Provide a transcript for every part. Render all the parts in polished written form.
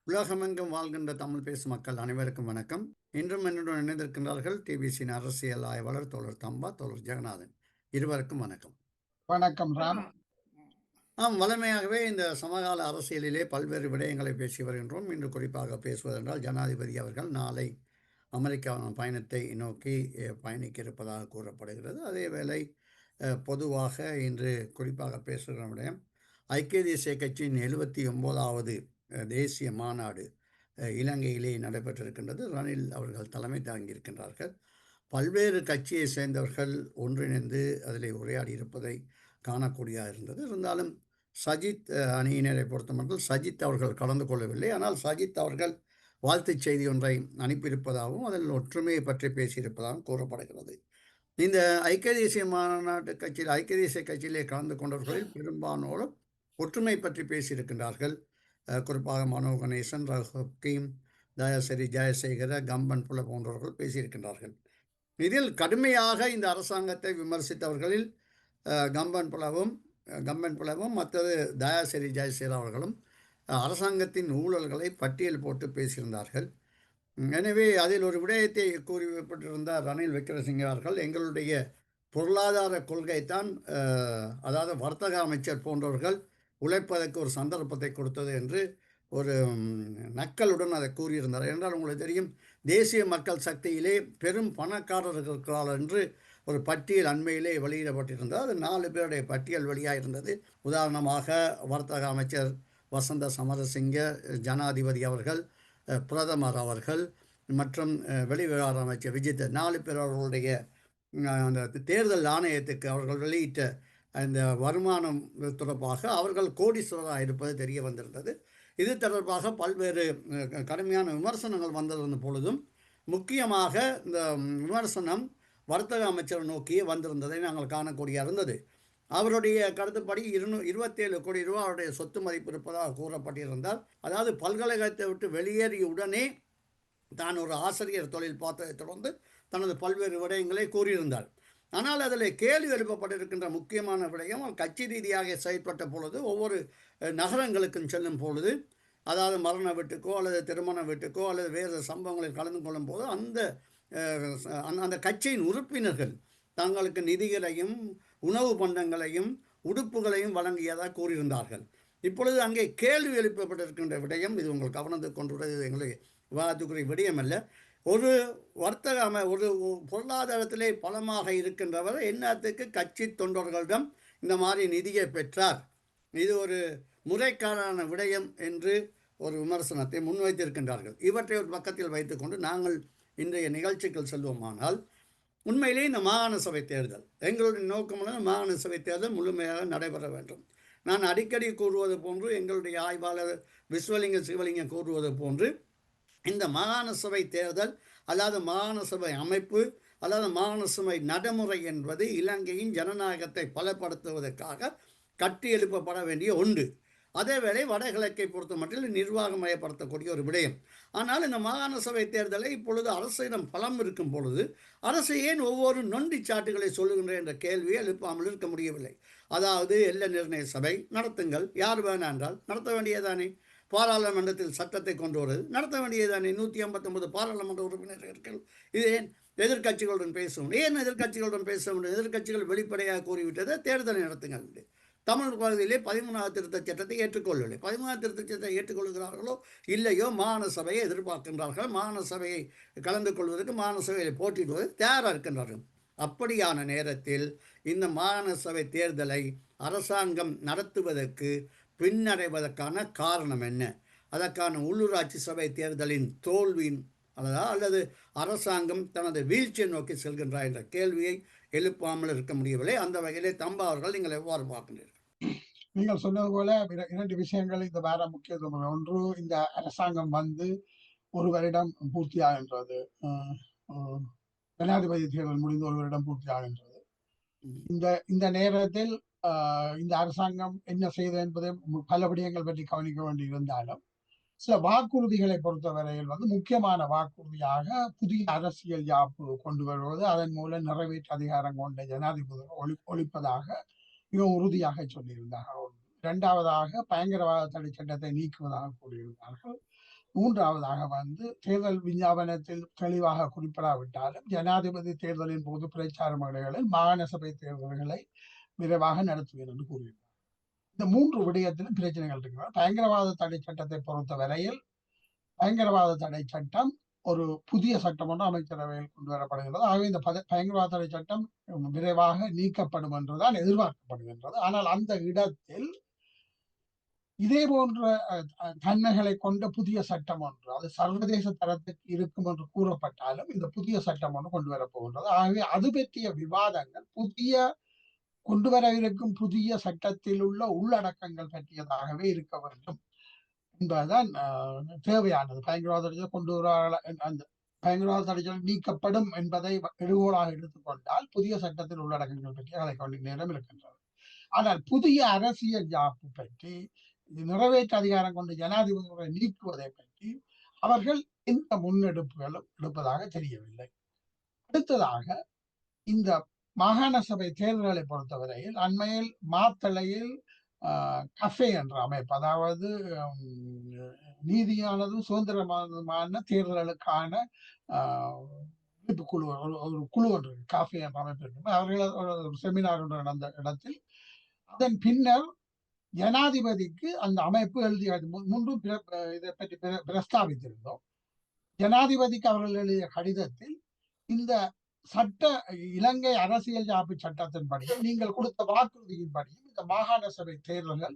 உலகமெங்கும் வாழ்கின்ற தமிழ் பேசும் மக்கள் அனைவருக்கும் வணக்கம். இன்றும் என்னுடன் இணைந்திருக்கின்றார்கள் டிபிசியின் அரசியல் ஆய்வாளர் தோழர் தம்பா, தோழர் ஜெகநாதன். இருவருக்கும் வணக்கம். வணக்கம் ராம். வளமையாகவே இந்த சமகால அரசியலிலே பல்வேறு விடயங்களை பேசி வருகின்றோம். இன்று குறிப்பாக பேசுவதென்றால் ஜனாதிபதி அவர்கள் நாளை அமெரிக்காவின் பயணத்தை நோக்கி பயணிக்க இருப்பதாக கூறப்படுகிறது. அதேவேளை பொதுவாக இன்று குறிப்பாக பேசுகிற விடயம் ஐக்கிய தேசிய கட்சியின் 79வது தேசிய மாநாடு இலங்கையிலே நடைபெற்றிருக்கின்றது. ரணில் அவர்கள் தலைமை தாங்கியிருக்கின்றார்கள். பல்வேறு கட்சியை சேர்ந்தவர்கள் ஒன்றிணைந்து அதில் உரையாடி இருப்பதை காணக்கூடியதாக இருந்தது. இருந்தாலும் சஜித் அணியினரை பொறுத்தமட்டில் சஜித் அவர்கள் கலந்து கொள்ளவில்லை. ஆனால் சஜித் அவர்கள் வாழ்த்துச் செய்தி ஒன்றை அனுப்பியிருப்பதாகவும் அதில் ஒற்றுமையை பற்றி பேசியிருப்பதாகவும் கூறப்படுகிறது. இந்த ஐக்கிய தேசிய மாநாட்டு கட்சியில் ஐக்கிய தேசிய கட்சியிலே கலந்து கொண்டவர்களில் பெரும்பாலானோரும் ஒற்றுமை பற்றி பேசியிருக்கின்றார்கள். குறிப்பாக மனோ கணேசன், ரஹீம், தயாசிரி ஜெயசேகர, கம்பன் புல போன்றவர்கள் பேசியிருக்கின்றார்கள். இதில் கடுமையாக இந்த அரசாங்கத்தை விமர்சித்தவர்களில் கம்பன் புலவும் மற்றது தயாசிரி ஜெயசேகர் அவர்களும் அரசாங்கத்தின் ஊழல்களை பட்டியல் போட்டு பேசியிருந்தார்கள். எனவே அதில் ஒரு விடயத்தை கூறிவிட்டிருந்தார் ரணில் விக்ரமசிங்கே அவர்கள். எங்களுடைய பொருளாதார கொள்கை தான், அதாவது வர்த்தக அமைச்சர் போன்றவர்கள் உழைப்பதற்கு ஒரு சந்தர்ப்பத்தை கொடுத்தது என்று ஒரு நக்கலுடன் அதை கூறியிருந்தார். என்றால் உங்களுக்கு தெரியும், தேசிய மக்கள் சக்தியிலே பெரும் பணக்காரர்கள் இருக்கிறார்கள் என்று ஒரு பட்டியல் அண்மையிலே வெளியிடப்பட்டிருந்தார். அது 4 பேருடைய பட்டியல் வெளியாக இருந்தது. உதாரணமாக வர்த்தக அமைச்சர் வசந்த சமரசிங்க, ஜனாதிபதி அவர்கள், பிரதமர் அவர்கள் மற்றும் வெளிவிவகார அமைச்சர் விஜித் 4 பேர் அவர்களுடைய அந்த தேர்தல் ஆணையத்துக்கு அவர்கள் வெளியிட்ட அந்த வருமானம் தொடர்பாக அவர்கள் கோடீஸ்வரராக இருப்பது தெரிய வந்திருந்தது. இது தொடர்பாக பல்வேறு கடுமையான விமர்சனங்கள் வந்திருந்த பொழுதும் முக்கியமாக இந்த விமர்சனம் வர்த்தக அமைச்சரை நோக்கியே வந்திருந்ததை நாங்கள் காணக்கூடிய இருந்தது. அவருடைய கருத்துப்படி 27 கோடி ரூபாய் அவருடைய சொத்து மதிப்பு இருப்பதாக கூறப்பட்டிருந்தால், அதாவது பல்கலைக்கழகத்தை விட்டு வெளியேறிய உடனே தான் ஒரு ஆசிரியர் தொழில் பார்த்ததை தொடர்ந்து தனது பல்வேறு விடயங்களை கூறியிருந்தார். ஆனால் அதில் கேள்வி எழுப்பப்பட்டிருக்கின்ற முக்கியமான விடயம், கட்சி ரீதியாக செயல்பட்ட பொழுது ஒவ்வொரு நகரங்களுக்கும் செல்லும் பொழுது, அதாவது மரண வீட்டுக்கோ அல்லது திருமண வீட்டுக்கோ அல்லது வேறு சம்பவங்களில் கலந்து கொள்ளும் போது அந்த கட்சியின் உறுப்பினர்கள் தங்களுக்கு நிதிகளையும் உணவு பண்டங்களையும் உடுப்புகளையும் வழங்கியதாக கூறியிருந்தார்கள். இப்பொழுது அங்கே கேள்வி எழுப்பப்பட்டிருக்கின்ற விடயம், இது உங்கள் கவனத்துக்கு கொண்டு வருவது எங்களுக்கு விவாதத்துக்குரிய விடயம் அல்ல. ஒரு ஒரு பொருளாதாரத்திலே பலமாக இருக்கின்றவர் என்னத்துக்கு கட்சி தொண்டர்களிடம் இந்த மாதிரி நிதியை பெற்றார்? இது ஒரு முறைக்கான விடயம் என்று ஒரு விமர்சனத்தை முன்வைத்திருக்கின்றார்கள். இவற்றை ஒரு பக்கத்தில் வைத்துக்கொண்டு நாங்கள் இன்றைய நிகழ்ச்சிகள் செல்வோமானால், உண்மையிலே இந்த மாகாண சபை தேர்தல் எங்களுடைய நோக்கமான மாகாண சபை தேர்தல் முழுமையாக நடைபெற வேண்டும். நான் அடிக்கடி கூறுவது போன்று, எங்களுடைய ஆய்வாளர் விஸ்வலிங்க சிவலிங்கம் கூறுவது போன்று, இந்த மாகாண சபை தேர்தல் அல்லாத மாகாண சபை அமைப்பு அல்லாத மாகாண சபை நடைமுறை என்பது இலங்கையின் ஜனநாயகத்தை பலப்படுத்துவதற்காக கட்டி எழுப்பப்பட வேண்டிய ஒன்று. அதேவேளை வடகிழக்கை பொறுத்த மட்டும் நிர்வாகமயப்படுத்தக்கூடிய ஒரு விடயம். ஆனால் இந்த மாகாண சபை தேர்தலை இப்பொழுது அரசிடம் பலம் இருக்கும் பொழுது அரசு ஏன் ஒவ்வொரு நொண்டி சாட்டுகளை சொல்லுகின்ற என்ற கேள்வியை எழுப்பாமல் இருக்க முடியவில்லை. அதாவது எல்லை நிர்ணய சபை நடத்துங்கள், யார் வேணா என்றால் நடத்த வேண்டியதானே. பாராளுமன்றத்தில் சட்டத்தை கொண்டு வருவது நடத்த வேண்டியதானே. 159 பாராளுமன்ற உறுப்பினர்கள் இது ஏன் எதிர்கட்சிகளுடன் பேசணும்? ஏன் எதிர்கட்சிகளுடன் பேச வேண்டும்? எதிர்கட்சிகள் வெளிப்படையாக கூறிவிட்டதை தேர்தலை நடத்துங்கள் என்று. தமிழ் பகுதியிலே 13வது திருத்தச் சட்டத்தை ஏற்றுக்கொள்ளவில்லை. 13வது திருத்தச் சட்டத்தை ஏற்றுக்கொள்கிறார்களோ இல்லையோ மாகாண சபையை எதிர்பார்க்கின்றார்கள். மாகாண சபையை கலந்து கொள்வதற்கு மாகாண சபையை போட்டியிடுவது தயாராக இருக்கின்றார்கள். அப்படியான நேரத்தில் இந்த மாகாண சபை தேர்தலை அரசாங்கம் நடத்துவதற்கு பின்னடைவதற்கான காரணம் என்ன? அதற்கான உள்ளூராட்சி சபை தேர்தலின் தோல்வியின் அல்லது அரசாங்கம் தனது வீழ்ச்சியை நோக்கி செல்கின்றார் என்ற கேள்வியை எழுப்பாமல் இருக்க முடியவில்லை. அந்த வகையிலே தம்பா அவர்கள் நீங்கள் எவ்வாறு பார்க்கின்றீர்கள்? நீங்கள் சொன்னது போல 2 விஷயங்கள் இந்த வார முக்கியத்துவம். ஒன்று, இந்த அரசாங்கம் வந்து 1 வருடம் பூர்த்தி ஆகின்றது. ஜனாதிபதி தேர்தல் முடிந்து 1 வருடம் பூர்த்தி ஆகின்றது. இந்த நேரத்தில் இந்த அரசாங்கம் என்ன செய்தது என்பதை பல விடயங்கள் பற்றி கவனிக்க வேண்டியிருந்தாலும், சில வாக்குறுதிகளை பொறுத்தவரையில் வந்து முக்கியமான வாக்குறுதியாக புதிய அரசியல் யாப்பு கொண்டு வருவது, அதன் மூலம் நிறைவேற்று அதிகாரம் கொண்ட ஜனாதிபதி ஒழிப்பதாக மிக உறுதியாக சொல்லியிருந்தார்கள். 2வதாக பயங்கரவாத தடை சட்டத்தை நீக்குவதாக கூறியிருந்தார்கள். மூன்றாவதாக வந்து தேர்தல் விஞ்ஞாபனத்தில் தெளிவாக குறிப்பிடாவிட்டாலும் ஜனாதிபதி தேர்தலின் போது பிரச்சார மேடைகளில் மாகாண சபை தேர்தல்களை விரைவாக நடத்துவேன் என்று கூறியிருக்கிறார். இந்த மூன்று விடயத்திலும் பிரச்சனைகள் இருக்கிறார். பயங்கரவாத தடை சட்டத்தை பொறுத்த வரையில் பயங்கரவாத தடை சட்டம் ஒரு புதிய சட்டம் ஒன்று அமைச்சரவையில் கொண்டு வரப்படுகிறது. ஆகவே இந்த பயங்கரவாத தடை சட்டம் விரைவாக நீக்கப்படும் என்றுதான் எதிர்பார்க்கப்படுகின்றது. ஆனால் அந்த இடத்தில் இதே போன்ற தன்மைகளை கொண்ட புதிய சட்டம் ஒன்று அது சர்வதேச தரத்துக்கு இருக்கும் என்று கூறப்பட்டாலும் இந்த புதிய சட்டம் ஒன்று கொண்டு வரப்போகின்றது. ஆகவே அது பற்றிய விவாதங்கள் கொண்டு வரவிருக்கும் புதிய சட்டத்தில் உள்ள உள்ளடக்கங்கள் பற்றியதாகவே இருக்க வேண்டும் என்பதுதான் தேவையானது. பயங்கரவாத கொண்டு வர அந்த பயங்கரவாத தடைகள் நீக்கப்படும் என்பதை எடுகோளாக எடுத்துக்கொண்டால் புதிய சட்டத்தில் உள்ளடக்கங்கள் பற்றி அதை கொண்ட நேரம் இருக்கின்றது. ஆனால் புதிய அரசியல் யாப்பு பற்றி நிறைவேற்று அதிகாரம் கொண்ட ஜனாதிபதிகளை நீக்குவதை பற்றி அவர்கள் எந்த முன்னெடுப்புகளும் எடுப்பதாக தெரியவில்லை. அடுத்ததாக இந்த மாகாண சபை தேர்தல்களை பொறுத்தவரையில் அண்மையில் மாத்தளையில் கஃபே என்ற அமைப்பு, அதாவது நீதியானதும் சுதந்திரமானதுமான தேர்தல்களுக்கான குழு ஒரு குழு ஒன்று காஃபே என்ற அமைப்பு இருக்கு. அவர்கள் ஒரு செமினார் ஒன்று நடந்த இடத்தில் அதன் பின்னர் ஜனாதிபதிக்கு அந்த அமைப்பு எழுதிய முன்பும் இதை பற்றி பிரஸ்தாபித்திருந்தோம். ஜனாதிபதிக்கு அவர்கள் எழுதிய கடிதத்தில் இந்த சட்ட இலங்கை அரசியல் யாப்பு சட்டத்தின்படி நீங்கள் கொடுத்த வாக்குறுதியின்படியும் இந்த மாகாண சபை தேர்தல்கள்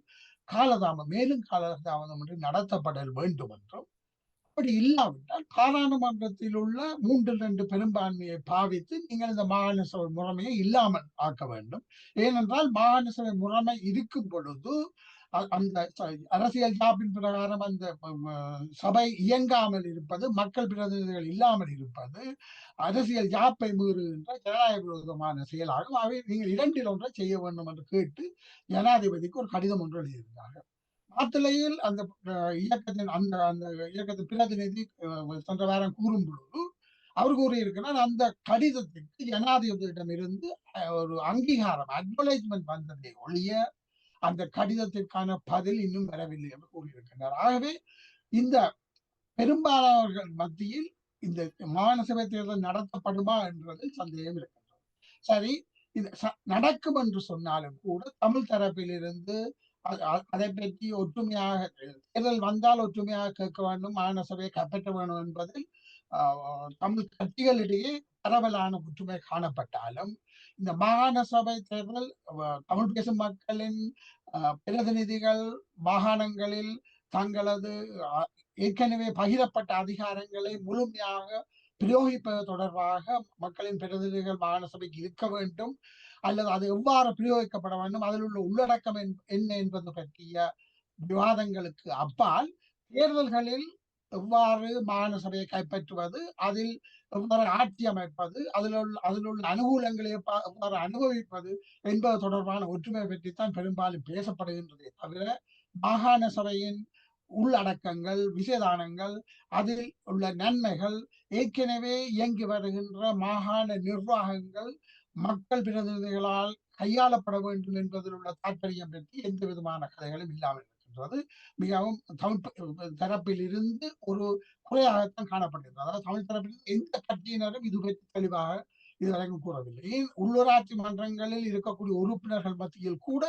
மேலும் காலதாமதம் என்று நடத்தப்பட வேண்டும் என்றும், அப்படி இல்லாவிட்டால் பாராளுமன்றத்தில் உள்ள 3/2 பெரும்பான்மையை பாவித்து நீங்கள் இந்த மாகாண சபை முறைமையை இல்லாமல் ஆக்க வேண்டும். ஏனென்றால் மாகாண சபை முறைமை இருக்கும் பொழுது அந்த அரசியல் யாப்பின் பிரகாரம் அந்த சபை இயங்காமல் இருப்பது, மக்கள் பிரதிநிதிகள் இல்லாமல் இருப்பது அரசியல் யாப்பை மீறுகின்ற ஜனநாயக விரோதமான செயலாகும். அவை நீங்கள் 2இல் ஒன்றை செய்ய வேண்டும் என்று கேட்டு ஜனாதிபதிக்கு ஒரு கடிதம் ஒன்று எழுதியிருந்தார்கள். மாத்தளையில் அந்த இயக்கத்தின் பிரதிநிதி சென்ற வாரம் கூறும் பொழுது அவர் கூறியிருக்கிறார், அந்த கடிதத்திற்கு ஜனாதிபதியிடமிருந்து ஒரு அங்கீகாரம் அக்னாலேஜ்மெண்ட் வந்ததை ஒழிய அந்த கடிதத்திற்கான பதில் இன்னும் வரவில்லை என்று கூறியிருக்கின்றார். ஆகவே இந்த பெரும்பாலானவர்கள் மத்தியில் இந்த மாகாண சபை தேர்தல் நடத்தப்படுமா என்றதில் சந்தேகம் இருக்கின்றது. சரி, இது நடக்கும் என்று சொன்னாலும் கூட தமிழ் தரப்பிலிருந்து அதை பற்றி ஒற்றுமையாக தேர்தல் வந்தால் ஒற்றுமையாக கேட்க வேண்டும், மாகாண சபையை கைப்பற்ற வேண்டும் என்பதில் தமிழ் கட்சிகளிடையே பரவலான ஒற்றுமை காணப்பட்டாலும் இந்த மாகாண சபை தேர்தல் தமிழ் பேசும் மக்களின் பிரதிநிதிகள் மாகாணங்களில் தங்களது ஏற்கனவே பகிரப்பட்ட அதிகாரங்களை முழுமையாக பிரயோகிப்பது தொடர்பாக மக்களின் பிரதிநிதிகள் மாகாண சபைக்கு இருக்க வேண்டும், அல்லது அது எவ்வாறு பிரயோகிக்கப்பட வேண்டும், அதில் உள்ள உள்ளடக்கம் என்ன என்பது பற்றிய விவாதங்களுக்கு அப்பால் தேர்தல்களில் எவ்வாறு மாகாண சபையை கைப்பற்றுவது, அதில் எவ்வாறு ஆட்சி அமைப்பது, அதில் உள்ள அனுகூலங்களை எவ்வாறு அனுபவிப்பது என்பது தொடர்பான ஒற்றுமை பற்றித்தான் பெரும்பாலும் பேசப்படுகின்றதே தவிர மாகாண சபையின் உள்ளடக்கங்கள், விசேதானங்கள், அதில் உள்ள நன்மைகள், ஏற்கனவே இயங்கி வருகின்ற மாகாண நிர்வாகங்கள் மக்கள் பிரதிநிதிகளால் கையாளப்பட வேண்டும் என்பதில் உள்ள தாற்பயம் பற்றி எந்த விதமான கதைகளும் இல்லாமல் இருக்கின்றது. மிகவும் தமிழ் தரப்பில் இருந்து ஒரு குறையாகத்தான் காணப்படுகிறது. அதாவது தமிழ் தரப்பில் எந்த கட்சியினரும் இது பற்றி தெளிவாக இதுவரைக்கும் கூறவில்லை. உள்ளூராட்சி மன்றங்களில் இருக்கக்கூடிய உறுப்பினர்கள் மத்தியில் கூட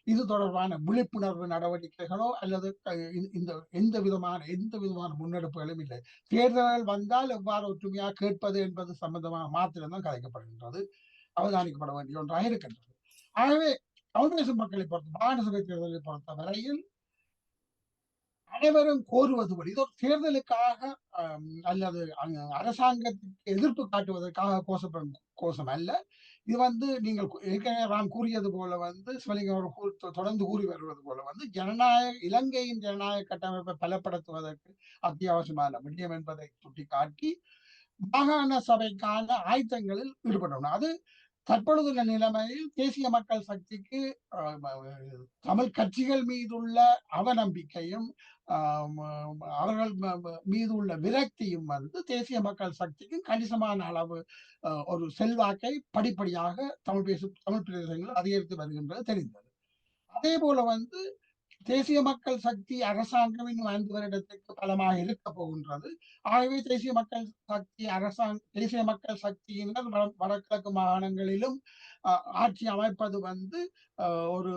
இது தொடர்பான விழிப்புணர்வு நடவடிக்கைகளோ அல்லது எந்த விதமான முன்னெடுப்புகளும் இல்லை. தேர்தல்கள் வந்தால் எவ்வாறு ஒற்றுமையாக கேட்பது என்பது சம்பந்தமாக மாத்திரம்தான் கதைக்கப்படுகின்றது, அவதானிக்கப்பட வேண்டிய ஒன்றாக இருக்கின்றது. ஆகவே தமிழ் தேச மக்களை பொறுத்த மாகாண சபை தேர்தலை பொறுத்த வரையில் அனைவரும் கோருவது இது ஒரு தேர்தலுக்காக அல்லது அரசாங்கத்துக்கு எதிர்ப்பு காட்டுவதற்காக கோஷம் அல்ல. இது நீங்கள் ஏற்கனவே நான் கூறியது போல சிவலிங்கம் தொடர்ந்து கூறி வருவது போல இலங்கையின் ஜனநாயக கட்டமைப்பை பலப்படுத்துவதற்கு அத்தியாவசியமான விடயம் என்பதை சுட்டிக்காட்டி மாகாண சபைக்கான ஆயத்தங்களில் ஈடுபடணும். அது தற்பொழுதுள்ள நிலைமையில் தேசிய மக்கள் சக்திக்கு தமிழ் கட்சிகள் மீதுள்ள அவநம்பிக்கையும் அவர்கள் மீது உள்ள விரக்தியும் தேசிய மக்கள் சக்திக்கு கணிசமான அளவு ஒரு செல்வாக்கை படிப்படியாக தமிழ் பிரதேசங்கள் அதிகரித்து வருகின்றது தெரிந்தது. அதே போல தேசிய மக்கள் சக்தி அரசாங்கம் இன்னும் 5 வருடத்துக்கு பலமாக இருக்க போகின்றது. ஆகவே தேசிய மக்கள் சக்தியினர் வடகிழக்கு மாகாணங்களிலும் ஆட்சி அமைப்பது வந்து ஒரு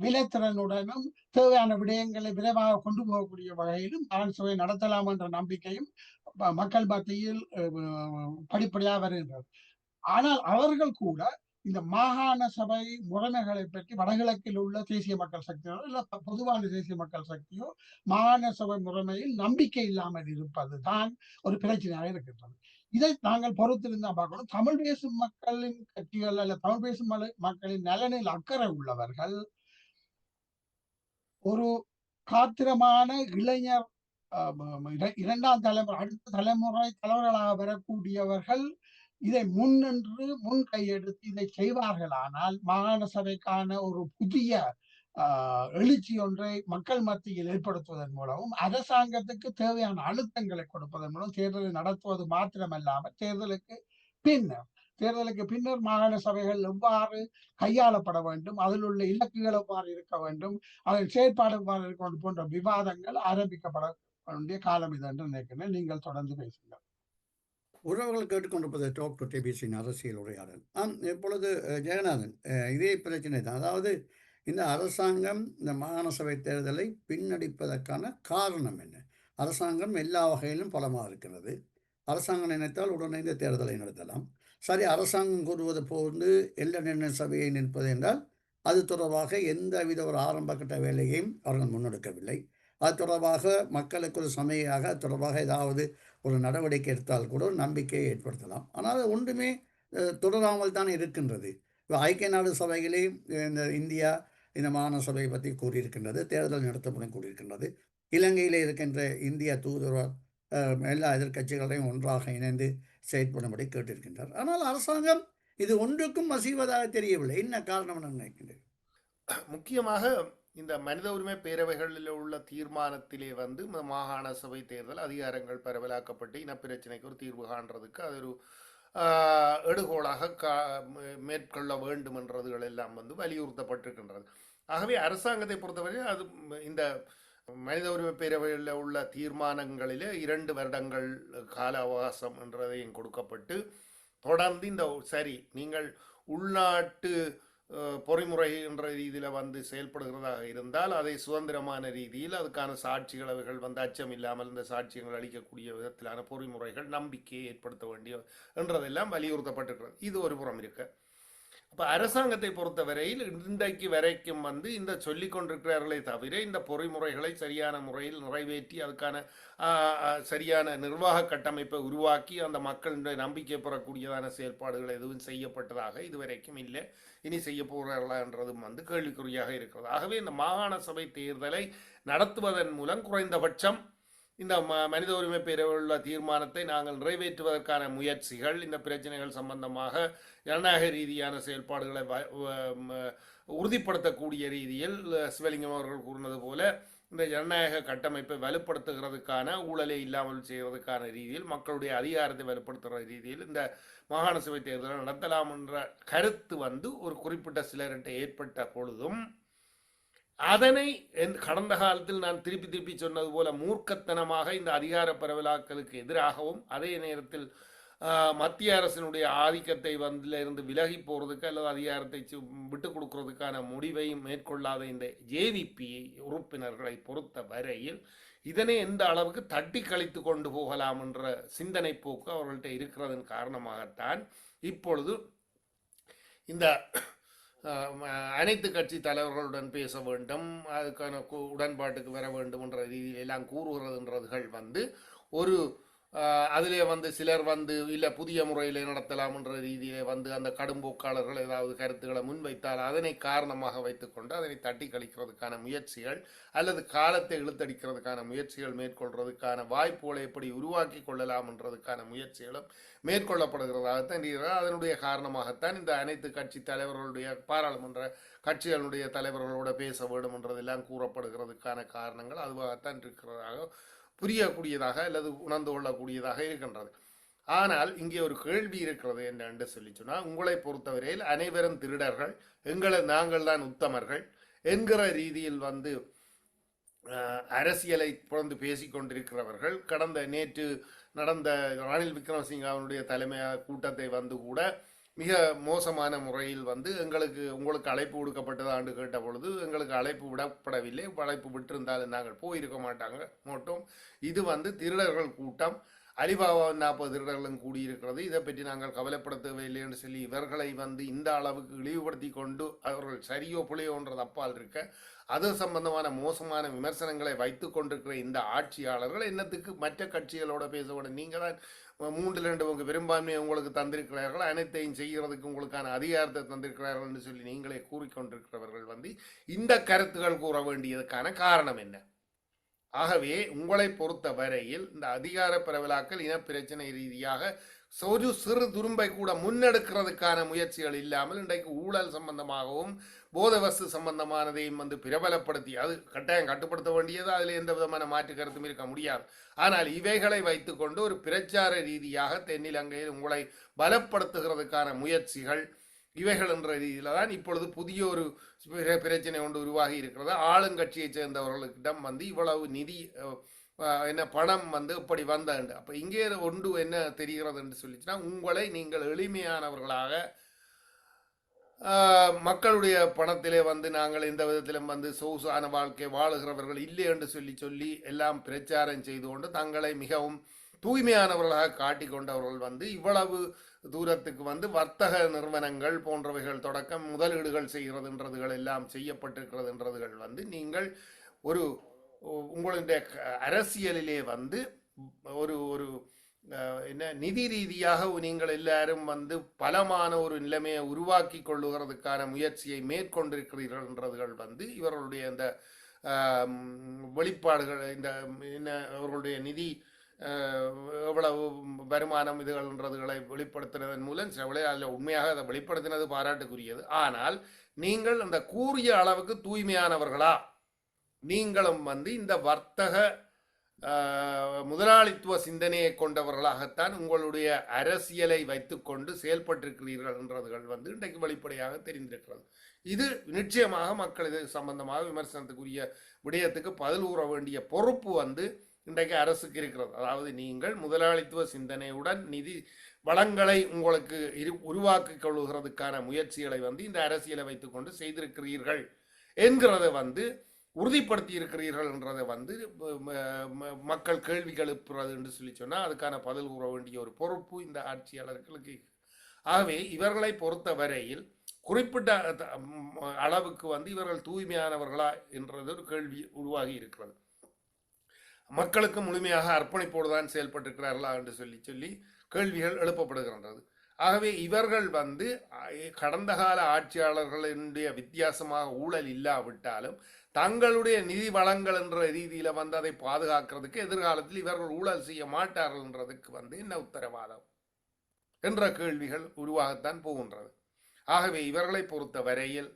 விலைத்திறனுடனும் தேவையான விடயங்களை விரைவாக கொண்டு போகக்கூடிய வகையிலும் சபை நடத்தலாம் என்ற நம்பிக்கையும் மக்கள் மத்தியில் படிப்படியாக வருகின்றது. ஆனால் அவர்கள் கூட இந்த மாகாண சபை முறைமைகளை பற்றி வடகிழக்கில் உள்ள தேசிய மக்கள் சக்தியோ இல்ல பொதுவான தேசிய மக்கள் சக்தியோ மாகாண சபை முறைமையில் நம்பிக்கை இல்லாமல் இருப்பது தான் ஒரு பிரச்சனையாக இருக்கின்றது. இதை நாங்கள் பொறுத்திருந்தா பார்க்கணும். தமிழ் பேசும் மக்களின் கட்சிகள் அல்ல தமிழ் பேசும் மக்களின் நலனில் அக்கறை உள்ளவர்கள் ஒரு காத்திரமான இளைஞர் இரண்டாம் தலைமுறை அடுத்த தலைமுறை தலைவர்களாக வரக்கூடியவர்கள் இதை முன் கையெடுத்து இதை செய்வார்களானால் மாகாண சபைக்கான ஒரு புதிய எழுச்சி ஒன்றை மக்கள் மத்தியில் ஏற்படுத்துவதன் மூலமும் அரசாங்கத்துக்கு தேவையான அழுத்தங்களை கொடுப்பதன் மூலம் தேர்தலை நடத்துவது மாத்திரமல்லாமல் தேர்தலுக்கு பின்னர் மாகாண சபைகள் எவ்வாறு கையாளப்பட வேண்டும், அதில் உள்ள இலக்குகள் எவ்வாறு இருக்க வேண்டும், அதன் செயற்பாடு எவ்வாறு இருக்க வேண்டும் போன்ற விவாதங்கள் ஆரம்பிக்கப்பட வேண்டிய காலம் இது என்று நினைக்கிறேன். நீங்கள் தொடர்ந்து பேசுங்கள். உறவுகள் கேட்டுக்கொண்டிருப்பது டாக் டு டிபிசியின் அரசியல் உரையாடல். இப்பொழுது ஜெகநாதன், இதே பிரச்சனை தான். அதாவது இந்த அரசாங்கம் இந்த மாகாண சபை தேர்தலை பின்னடிப்பதற்கான காரணம் என்ன? அரசாங்கம் எல்லா வகையிலும் பலமாக இருக்கிறது. அரசாங்கம் நினைத்தால் உடனே இந்த தேர்தலை நடத்தலாம். சரி, அரசாங்கம் கூறுவது போன்று எல்லை நிர்ணய சபையை நிற்பது என்றால் அது தொடர்பாக எந்தவித ஒரு ஆரம்ப கட்ட வேலையையும் அவர்கள் முன்னெடுக்கவில்லை. அது தொடர்பாக மக்களுக்கு ஒரு சமையாக தொடர்பாக ஏதாவது ஒரு நடவடிக்கை எடுத்தால் கூட ஒரு நம்பிக்கையை ஏற்படுத்தலாம். ஆனால் அது ஒன்றுமே தொடராமல் தான் இருக்கின்றது. இப்போ ஐக்கிய நாடு சபைகளே இந்த இந்தியா இந்த மாகாண சபையை பற்றி கூறியிருக்கின்றது, தேர்தல் நடத்தப்படும் கூறியிருக்கின்றது. இலங்கையில் இருக்கின்ற இந்திய தூதுவர் எல்லா எதிர்கட்சிகளையும் ஒன்றாக இணைந்து செயற்படும்படி கேட்டிருக்கின்றார். ஆனால் அரசாங்கம் இது ஒன்றுக்கும் மசிவதாக தெரியவில்லை. என்ன காரணம் நினைக்கின்றேன்? முக்கியமாக இந்த மனித உரிமை பேரவைகளில் உள்ள தீர்மானத்திலே வந்து மாகாண சபை தேர்தல் அதிகாரங்கள் பரவலாக்கப்பட்டு இனப்பிரச்சனைக்கு ஒரு தீர்வு காண்றதுக்கு அது ஒரு எடுகோளாக மேற்கொள்ள வேண்டும் என்றதுகள் எல்லாம் வந்து வலியுறுத்தப்பட்டிருக்கின்றது. ஆகவே அரசாங்கத்தை பொறுத்தவரை அது இந்த மனித உரிமை பேரவையில் உள்ள தீர்மானங்களிலே 2 வருடங்கள் கால அவகாசம் என்றதையும் கொடுக்கப்பட்டு தொடர்ந்து இந்த சரி நீங்கள் உள்நாட்டு பொறிமுறை என்ற ரீதியில் வந்து செயல்படுகிறதாக இருந்தால் அதை சுதந்திரமான ரீதியில் அதுக்கான சாட்சிகள் அவைகள் வந்து அச்சம் இல்லாமல் இந்த சாட்சியங்கள் அளிக்கக்கூடிய விதத்திலான பொறிமுறைகள் நம்பிக்கையை ஏற்படுத்த வேண்டிய என்றதெல்லாம் வலியுறுத்தப்பட்டிருக்கிறது. இது ஒரு புறம் இருக்க. அப்போ அரசாங்கத்தை பொறுத்தவரையில் இன்றைக்கு வரைக்கும் வந்து இந்த சொல்லிக் கொண்டிருக்கிறார்களே தவிர இந்த பொறிமுறைகளை சரியான முறையில் நிறைவேற்றி அதுக்கான சரியான நிர்வாக கட்டமைப்பை உருவாக்கி அந்த மக்களுடைய நம்பிக்கை பெறக்கூடியதான செயல்பாடுகள் எதுவும் செய்யப்பட்டதாக இதுவரைக்கும் இல்லை. இனி செய்ய போகிறார்களா என்றதும் வந்து கேள்விக்குறியாக இருக்கிறது. ஆகவே இந்த மாகாண சபை தேர்தலை நடத்துவதன் மூலம் குறைந்தபட்சம் இந்த மனித உரிமை பேரவையில் தீர்மானத்தை நாங்கள் நிறைவேற்றுவதற்கான முயற்சிகள், இந்த பிரச்சனைகள் சம்பந்தமாக ஜனநாயக ரீதியான செயல்பாடுகளை உறுதிப்படுத்தக்கூடிய ரீதியில் சிவலிங்கம் அவர்கள் கூறினது போல இந்த ஜனநாயக கட்டமைப்பை வலுப்படுத்துகிறதுக்கான ஊழலை இல்லாமல் செய்வதற்கான ரீதியில் மக்களுடைய அதிகாரத்தை வலுப்படுத்துகிற ரீதியில் இந்த மாகாண சபை தேர்தலை நடத்தலாம் என்ற கருத்து வந்து ஒரு குறிப்பிட்ட சிலர்கிட்ட ஏற்பட்ட பொழுதும் அதனை கடந்த காலத்தில் நான் திருப்பி சொன்னது போல மூர்க்கத்தனமாக இந்த அதிகார பரவலாக்களுக்கு எதிராகவும் அதே நேரத்தில் மத்திய அரசினுடைய ஆதிக்கத்தை இருந்து விலகி போகிறதுக்கு அல்லது அதிகாரத்தை விட்டு கொடுக்கறதுக்கான முடிவையும் மேற்கொள்ளாத இந்த ஜேவிபி உறுப்பினர்களை பொறுத்த வரையில் இதனை எந்த அளவுக்கு தட்டி கழித்து கொண்டு போகலாம் என்ற சிந்தனை போக்கு அவர்கள்ட்ட இருக்கிறதன் காரணமாகத்தான் இப்பொழுது இந்த அனைத்து கட்சி தலைவர்களுடன் பேச வேண்டும், அதுக்கான உடன்பாட்டுக்கு வர வேண்டும் என்ற ரீதியில் எல்லாம் கூறுகிறதுன்றதுகள் வந்து ஒரு அதிலே வந்து சிலர் வந்து இல்லை புதிய முறையில் நடத்தலாம் என்ற ரீதியிலே வந்து அந்த கடும்போக்காளர்கள் ஏதாவது கருத்துக்களை முன்வைத்தால் அதனை காரணமாக வைத்துக்கொண்டு அதனை தட்டி கழிக்கிறதுக்கான முயற்சிகள் அல்லது காலத்தை இழுத்தடிக்கிறதுக்கான முயற்சிகள் மேற்கொள்றதுக்கான வாய்ப்புகளை எப்படி உருவாக்கி கொள்ளலாம் என்றதுக்கான முயற்சிகளும் மேற்கொள்ளப்படுகிறதாகத்தான் அதனுடைய காரணமாகத்தான் இந்த அனைத்து கட்சி தலைவர்களுடைய பாராளுமன்ற கட்சிகளுடைய தலைவர்களோட பேச வேண்டும் என்றதெல்லாம் கூறப்படுகிறதுக்கான காரணங்கள் அதுவாகத்தான் இருக்கிறதாக புரியக்கூடியதாக அல்லது உணர்ந்து கொள்ளக்கூடியதாக இருக்கின்றது. ஆனால் இங்கே ஒரு கேள்வி இருக்கிறது என்று சொல்லி சொன்னால், உங்களை பொறுத்தவரையில் அனைவரும் திருடர்கள், நாங்கள் தான் உத்தமர்கள் என்கிற ரீதியில் வந்து அரசியலை தொடர்ந்து பேசிக்கொண்டிருக்கிறவர்கள் நேற்று நடந்த ரணில் விக்ரமசிங்க அவனுடைய தலைமையாக கூட்டத்தை வந்து கூட மிக மோசமான முறையில் வந்து உங்களுக்கு அழைப்பு விடுக்கப்பட்டதான்னு கேட்ட பொழுது எங்களுக்கு அழைப்பு விடப்படவில்லை, அழைப்பு விட்டிருந்தாலும் நாங்கள் போயிருக்க மாட்டோம், இது வந்து திருடர்கள் கூட்டம், அலிபாபா 40 திருடர்களும் கூடியிருக்கிறது, இதை பற்றி நாங்கள் கவலைப்படுத்தவில்லை என்று சொல்லி இவர்களை வந்து இந்த அளவுக்கு இழிவுபடுத்தி கொண்டு அவர்கள் சரியோ புளியோன்றது அப்பால் இருக்க அது சம்பந்தமான மோசமான விமர்சனங்களை வைத்து கொண்டிருக்கிற இந்த ஆட்சியாளர்கள் என்னத்துக்கு மற்ற கட்சிகளோட பேசப்படும்? நீங்கள் தான் 3-2 உங்கள் பெரும்பான்மையை உங்களுக்கு தந்திருக்கிறார்கள், அனைத்தையும் செய்கிறதுக்கு உங்களுக்கான அதிகாரத்தை தந்திருக்கிறார்கள் என்று சொல்லி நீங்களே கூறிக்கொண்டிருக்கிறவர்கள் வந்து இந்த கருத்துக்கள் கூற வேண்டியதுக்கான காரணம் என்ன? ஆகவே உங்களை பொறுத்த வரையில் இந்த அதிகார பரவலாக்கல் இன பிரச்சனை ரீதியாக ஒரு சிறு துரும்பை கூட முன்னெடுக்கிறதுக்கான முயற்சிகள் இல்லாமல் இன்றைக்கு ஊழல் சம்பந்தமாகவும் போதவஸ்து சம்பந்தமானதையும் வந்து பிரபலப்படுத்தி அது கட்டாயம் கட்டுப்படுத்த வேண்டியது, அதில் எந்த விதமான மாற்று கருத்தும் இருக்க முடியாது. ஆனால் இவைகளை வைத்துக்கொண்டு ஒரு பிரச்சார ரீதியாக தென்னிலங்கையில் உங்களை பலப்படுத்துகிறதுக்கான முயற்சிகள் இவைகள் என்ற ரீதியில் தான் இப்பொழுது புதிய ஒரு பிரச்சனை ஒன்று உருவாகி இருக்கிறது. ஆளுங்கட்சியைச் சேர்ந்தவர்களிடம் வந்து இவ்வளவு நிதி என்ன பணம் வந்து இப்படி வந்தாண்டு அப்போ இங்கே ஒன்று என்ன தெரிகிறது என்று சொல்லிச்சுன்னா, உங்களை நீங்கள் எளிமையானவர்களாக மக்களுடைய பணத்திலே வந்து நாங்கள் எந்த விதத்திலும் வந்து சொகுசான வாழ்க்கை வாழுகிறவர்கள் இல்லை என்று சொல்லி எல்லாம் பிரச்சாரம் செய்து கொண்டு தங்களை மிகவும் தூய்மையானவர்களாக காட்டிக்கொண்டவர்கள் வந்து இவ்வளவு தூரத்துக்கு வந்து வர்த்தக நிறுவனங்கள் போன்றவைகள் தொடக்கம் முதலீடுகள் செய்கிறதுன்றதுகள் எல்லாம் செய்யப்பட்டிருக்கிறதுன்றதுகள் வந்து நீங்கள் ஒரு உங்களுடைய அரசியலிலே வந்து ஒரு ஒரு என்ன நிதி ரீதியாக நீங்கள் எல்லாரும் வந்து பலமான ஒரு நிலைமையை உருவாக்கி கொள்ளுகிறதுக்கான முயற்சியை மேற்கொண்டிருக்கிறீர்கள்ன்றதுகள் வந்து இவர்களுடைய இந்த வெளிப்பாடுகள் இந்த என்ன அவர்களுடைய நிதி எவ்வளவு வருமானம் இதுகள்ன்றதுகளை வெளிப்படுத்தினதன் மூலம் சில அதில் உண்மையாக அதை வெளிப்படுத்தினது பாராட்டுக்குரியது. ஆனால் நீங்கள் அந்த கூறிய அளவுக்கு தூய்மையானவர்களா? நீங்களும் வந்து இந்த வர்த்தக முதலாளித்துவ சிந்தனையை கொண்டவர்களாகத்தான் உங்களுடைய அரசியலை வைத்துக்கொண்டு செயல்பட்டிருக்கிறீர்கள் என்றதுகள் வந்து இன்றைக்கு வெளிப்படையாக தெரிந்திருக்கிறது. இது நிச்சயமாக மக்கள் இது சம்பந்தமாக விமர்சனத்துக்குரிய விடயத்துக்கு பதில் கூற வேண்டிய பொறுப்பு வந்து இன்றைக்கு அரசுக்கு இருக்கிறது. அதாவது நீங்கள் முதலாளித்துவ சிந்தனையுடன் நிதி வளங்களை உங்களுக்கு உருவாக்கிக் கொள்ளுகிறதுக்கான முயற்சிகளை வந்து இந்த அரசியலை வைத்துக்கொண்டு செய்திருக்கிறீர்கள் என்கிறத வந்து உறுதிப்படுத்தி இருக்கிறீர்கள் என்றதை வந்து மக்கள் கேள்விகள் எழுப்புறது என்று சொல்லி சொன்னால் அதுக்கான பதில் கூற வேண்டிய ஒரு பொறுப்பு இந்த ஆட்சியாளர்களுக்கு. ஆகவே இவர்களை பொறுத்த வரையில் குறிப்பிட்ட அளவுக்கு வந்து இவர்கள் தூய்மையானவர்களா என்றது ஒரு கேள்வி உருவாகி இருக்கிறது. மக்களுக்கு முழுமையாக அர்ப்பணிப்போடு தான் செயல்பட்டிருக்கிறார்களா என்று சொல்லி கேள்விகள் எழுப்பப்படுகின்றது. ஆகவே இவர்கள் வந்து கடந்த கால ஆட்சியாளர்களுடைய வித்தியாசமாக ஊழல் இல்லாவிட்டாலும் தங்களுடைய நிதி வளங்கள் என்ற ரீதியில வந்து அதை பாதுகாக்கிறதுக்கு எதிர்காலத்தில் இவர்கள் ஊழல் செய்ய மாட்டார்கள் என்றதுக்கு வந்து என்ன உத்தரவாதம் என்ற கேள்விகள் உருவாகத்தான் போகின்றது. ஆகவே இவர்களை பொறுத்த வரையில்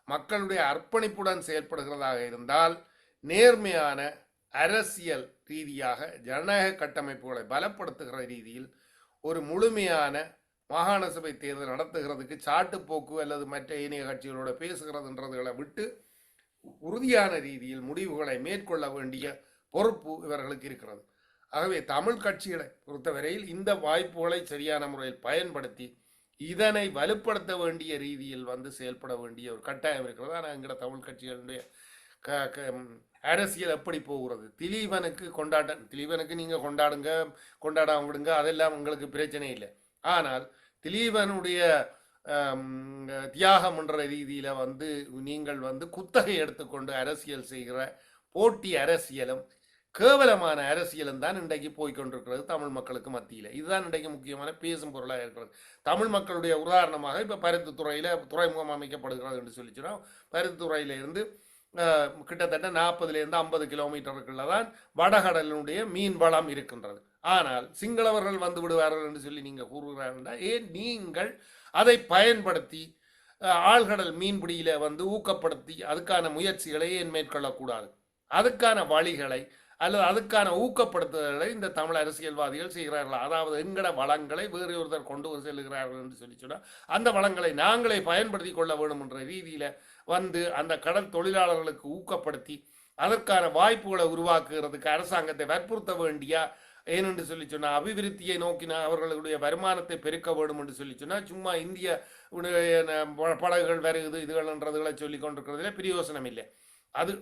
மக்களுடைய அர்ப்பணிப்புடன் செயல்படுகிறதாக இருந்தால் நேர்மையான அரசியல் ரீதியாக ஜனநாயக கட்டமைப்புகளை பலப்படுத்துகிற ரீதியில் ஒரு முழுமையான மாகாண சபை தேர்தல் நடத்துகிறதுக்கு சாட்டுப்போக்கு அல்லது மற்ற ஏனைய கட்சிகளோட பேசுகிறதுன்றதுகளை விட்டு உறுதியான ரீதியில் முடிவுகளை மேற்கொள்ள வேண்டிய பொறுப்பு இவர்களுக்கு இருக்கிறது. ஆகவே தமிழ் கட்சிகளை பொறுத்தவரையில் இந்த வாய்ப்புகளை சரியான முறையில் பயன்படுத்தி இதனை வலுப்படுத்த வேண்டிய ரீதியில் வந்து செயல்பட வேண்டிய ஒரு கட்டாயம் இருக்கிறது. ஆனால் எங்கட தமிழ் கட்சிகளுடைய அரசியல் எப்படி போகிறது? திலீபனுக்கு நீங்கள் கொண்டாடாம விடுங்க, அதெல்லாம் உங்களுக்கு பிரச்சனை இல்லை. ஆனால் திலீபனுடைய தியாகம் என்ற ரீதியில வந்து நீங்கள் வந்து குத்தகை எடுத்துக்கொண்டு அரசியல் செய்கிற போட்டி அரசியலும் கேவலமான அரசியலும் தான் இன்றைக்கு போய்கொண்டிருக்கிறது தமிழ் மக்களுக்கு மத்தியில். இதுதான் இன்றைக்கு முக்கியமான பேசும் பொருளாக இருக்கிறது. தமிழ் மக்களுடைய உதாரணமாக இப்போ பருத்தித்துறையில் துறைமுகம் அமைக்கப்படுகிறது என்று சொல்லிச்சுன்னா பருத்தித்துறையிலிருந்து கிட்டத்தட்ட 40-50 கிலோமீட்டருக்குள்ள தான் வடகடலினுடைய மீன் வளம் இருக்கின்றது. ஆனால் சிங்களவர்கள் வந்து விடுவார்கள் என்று சொல்லி நீங்கள் கூறுகிறார்கள். ஏன் நீங்கள் அதை பயன்படுத்தி ஆழ்கடல் மீன்பிடியில வந்து ஊக்கப்படுத்தி அதுக்கான முயற்சிகளை ஏன் மேற்கொள்ளக்கூடாது? அதுக்கான வழிகளை அல்லது அதுக்கான ஊக்கப்படுத்துதல்களை இந்த தமிழ் அரசியல்வாதிகள் செய்கிறார்கள். அதாவது எங்கட வளங்களை வேறு ஒருத்தர் கொண்டு செல்லுகிறார்கள் என்று சொல்லி சொன்னால் அந்த வளங்களை நாங்களே பயன்படுத்தி கொள்ள வேண்டும் என்ற ரீதியில வந்து அந்த கடல் தொழிலாளர்களுக்கு ஊக்கப்படுத்தி அதற்கான வாய்ப்புகளை உருவாக்குகிறதுக்கு அரசாங்கத்தை வற்புறுத்த வேண்டியா? ஏனென்று சொல்லி சொன்னால் அபிவிருத்தியை நோக்கின அவர்களுடைய வருமானத்தை பெருக்க வேண்டும் என்று சொல்லி சொன்னால் சும்மா இந்திய படகுகள் வருகுது இதுகள்ன்றதுகளை சொல்லி கொண்டிருக்கிறதுல பிரயோசனம் இல்லை. அது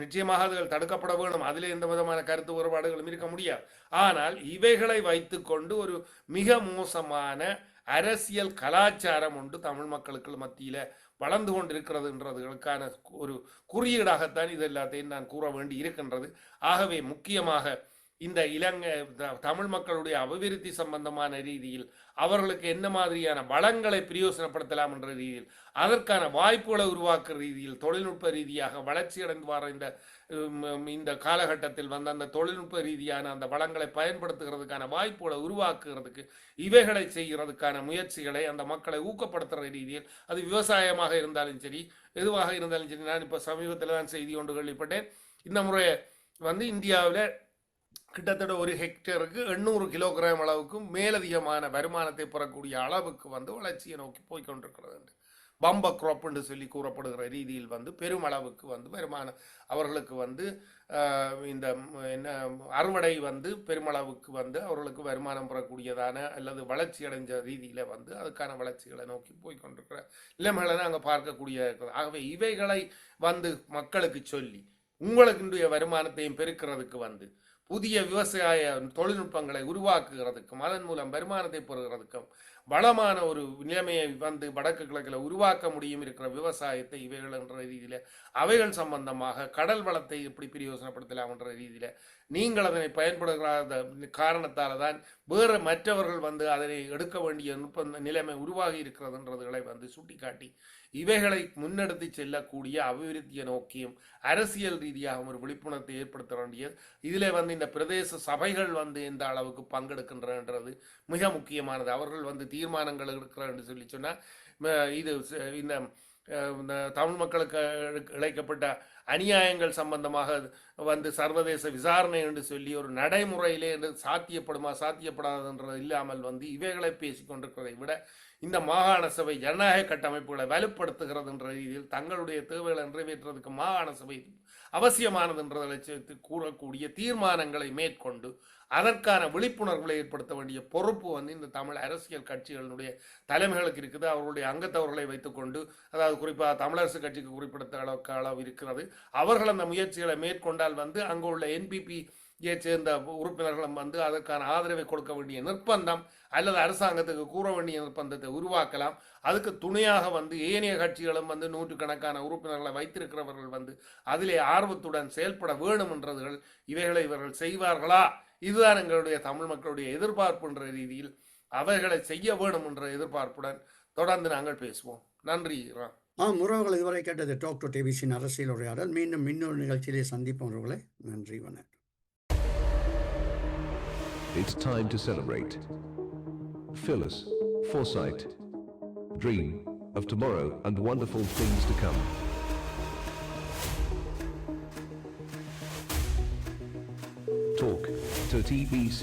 நிச்சயமாக அதுகள் தடுக்கப்பட வேணும். அதில் எந்த விதமான கருத்து வேறுபாடுகளும் இருக்க முடியாது. ஆனால் இவைகளை வைத்துக்கொண்டு ஒரு மிக மோசமான அரசியல் கலாச்சாரம் ஒன்று தமிழ் மக்களுக்கு மத்தியில் வளர்ந்து கொண்டிருக்கிறதுன்றதுகளுக்கான ஒரு குறியீடாகத்தான் இது எல்லாத்தையும் நான் கூற வேண்டி இருக்கின்றது. ஆகவே முக்கியமாக இந்த இலங்கை தமிழ் மக்களுடைய அபிவிருத்தி சம்பந்தமான ரீதியில் அவர்களுக்கு என்ன மாதிரியான வளங்களை பிரயோசனப்படுத்தலாம் என்ற ரீதியில் அதற்கான வாய்ப்புகளை உருவாக்குற ரீதியில் தொழில்நுட்ப ரீதியாக வளர்ச்சி அடைந்து வர இந்த காலகட்டத்தில் வந்து அந்த தொழில்நுட்ப ரீதியான அந்த வளங்களை பயன்படுத்துகிறதுக்கான வாய்ப்புகளை உருவாக்குகிறதுக்கு இவைகளை செய்கிறதுக்கான முயற்சிகளை அந்த மக்களை ஊக்கப்படுத்துகிற ரீதியில் அது விவசாயமாக இருந்தாலும் சரி எதுவாக இருந்தாலும் சரி. நான் இப்போ சமீபத்தில் தான் செய்தி ஒன்று கேள்விப்பட்டேன். இந்த முறை வந்து இந்தியாவில் கிட்டத்தட்ட ஒரு ஹெக்டருக்கு 800 கிலோகிராம் அளவுக்கு மேலதிகமான வருமானத்தை பெறக்கூடிய அளவுக்கு வந்து வளர்ச்சியை நோக்கி போய்கொண்டிருக்கிறது. பம்ப கிராப் என்று சொல்லி கூறப்படுகிற ரீதியில் வந்து பெருமளவுக்கு வந்து வருமானம் அவர்களுக்கு வந்து இந்த என்ன அறுவடை வந்து பெருமளவுக்கு வந்து அவர்களுக்கு வருமானம் பெறக்கூடியதான அல்லது வளர்ச்சி அடைஞ்ச ரீதியில் வந்து அதுக்கான வளர்ச்சிகளை நோக்கி போய்கொண்டிருக்கிற நிலைமைகளை நாங்கள் பார்க்கக்கூடிய இருக்கிறது. ஆகவே இவைகளை வந்து மக்களுக்கு சொல்லி உங்களுக்கு வருமானத்தையும் பெருக்கிறதுக்கு வந்து புதிய விவசாய தொழில்நுட்பங்களை உருவாக்குகிறதுக்கும் அதன் மூலம் வருமானத்தை பெறுகிறதுக்கும் வளமான ஒரு நிலைமையை வந்து வடக்கு கிழக்கில் உருவாக்க முடியும் இருக்கிற விவசாயத்தை இவைகள் என்ற ரீதியில் அவைகள் சம்பந்தமாக கடல் வளத்தை எப்படி பிரயோசனப்படுத்தலாம் என்ற ரீதியில் நீங்கள் அதனை பயன்படுகிறாத காரணத்தால் தான் வேறு மற்றவர்கள் வந்து அதனை எடுக்க வேண்டிய நிலைமை உருவாகி இருக்கிறதுன்றதுகளை வந்து சுட்டிக்காட்டி இவைகளை முன்னெடுத்து செல்லக்கூடிய அபிவிருத்தியை நோக்கியும் அரசியல் ரீதியாகவும் ஒரு விழிப்புணர்வை ஏற்படுத்த வேண்டியது. இதில் வந்து இந்த பிரதேச சபைகள் வந்து எந்த அளவுக்கு பங்கெடுக்கின்றன்றது மிக முக்கியமானது. அவர்கள் வந்து தீர்மானங்கள் எடுக்கிறார் என்று சொல்லி சொன்னால் இது இந்த தமிழ் மக்களுக்கு இழைக்கப்பட்ட அநியாயங்கள் சம்பந்தமாக வந்து சர்வதேச விசாரணை என்று சொல்லி ஒரு நடைமுறையிலே சாத்தியப்படுமா சாத்தியப்படாதுன்றது இல்லாமல் வந்து இவைகளை பேசிக்கொண்டிருக்கிறதை விட இந்த மாகாண சபை ஜனநாயக கட்டமைப்புகளை வலுப்படுத்துகிறது என்ற ரீதியில் தங்களுடைய தேவைகளை நிறைவேற்றுவதற்கு மாகாண சபை அவசியமானதுன்றதை சேர்த்து கூறக்கூடிய தீர்மானங்களை மேற்கொண்டு அதற்கான விழிப்புணர்வுகளை ஏற்படுத்த வேண்டிய பொறுப்பு வந்து இந்த தமிழ் அரசியல் கட்சிகளுடைய தலைமைகளுக்கு இருக்குது. அவர்களுடைய அங்கத்தவர்களை வைத்துக்கொண்டு அதாவது குறிப்பாக தமிழரசு கட்சிக்கு குறிப்பிடத்த அளவு இருக்கிறது. அவர்கள் அந்த முயற்சிகளை மேற்கொண்டால் வந்து அங்கு உள்ள NPP-யை சேர்ந்த உறுப்பினர்களும் வந்து அதற்கான ஆதரவை கொடுக்க வேண்டிய நிர்பந்தம் அல்லது அரசாங்கத்துக்கு கூற வேண்டிய நிர்பந்தத்தை உருவாக்கலாம். அதுக்கு துணையாக வந்து ஏனைய கட்சிகளும் வந்து நூற்றுக்கணக்கான உறுப்பினர்களை வைத்திருக்கிறவர்கள் வந்து அதிலே ஆர்வத்துடன் செயல்பட வேணும் என்றதுகள் இவைகளை இவர்கள் செய்வார்களா? இதுதான் எங்களுடைய தமிழ் மக்களுடைய எதிர்பார்ப்பு என்ற ரீதியில் அவைகளை செய்ய வேணும் என்ற எதிர்பார்ப்புடன் தொடர்ந்து நாங்கள் பேசுவோம். நன்றி. உறவுகள் இதுவரை கேட்டது டாக் டு டிவிசின் அரசியல் உரையாடல். மீண்டும் இன்னொரு நிகழ்ச்சியிலே சந்திப்போம் உறவுகளை. நன்றி, வணக்கம். It's time to celebrate. Phyllis, foresight, dream of tomorrow and wonderful things to come. Talk to TBC.